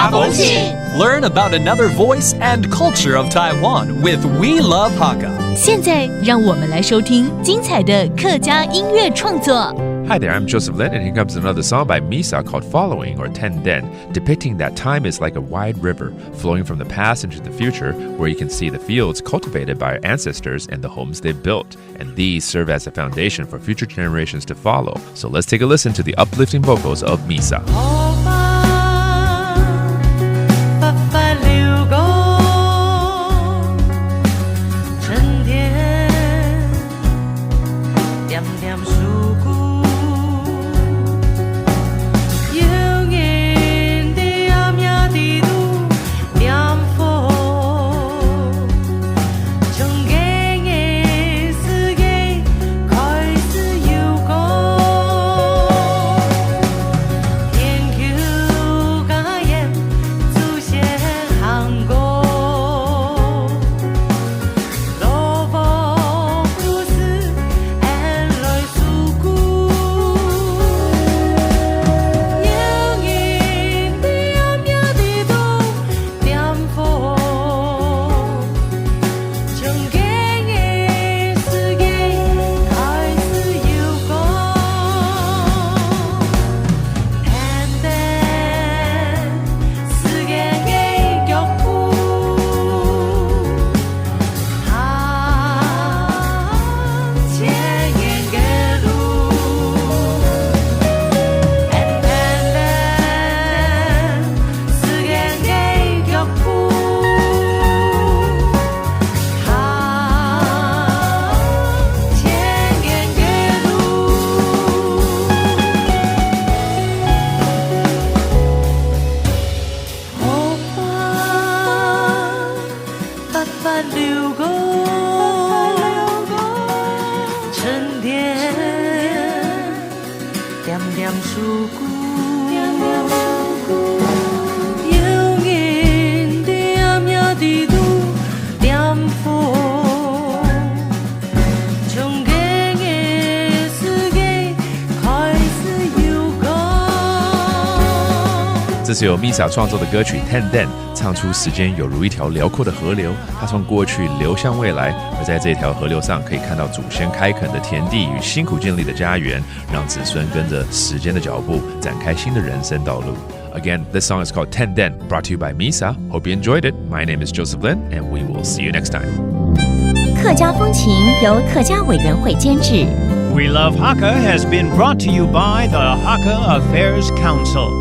家风情 Learn about another voice and culture of Taiwan with We Love Hakka. 现在让我们来收听精彩的客家音乐创作。Hi there, I'm Joseph Lin, and here comes another song by Misa called Following or Ten Den, depicting that time is like a wide river, flowing from the past into the future, where you can see the fields cultivated by our ancestors and the homes they built, and these serve as a foundation for future generations to follow. So let's take a listen to the uplifting vocals of Misa.这是由 Misa 创作的歌曲 Ten Den， 唱出时间犹如一条辽阔的河流，它从过去流向未来，而在这条河流上可以看到祖先开垦的田地与辛苦建立的家园，让子孙跟着时间的脚步展开新的人生道路。Again, this song is called Ten Den, brought to you by Misa. Hope you enjoyed it. My name is Joseph Lin, and we will see you next time. 客家风情由客家委员会监制。We Love Hakka has been brought to you by the Hakka Affairs Council.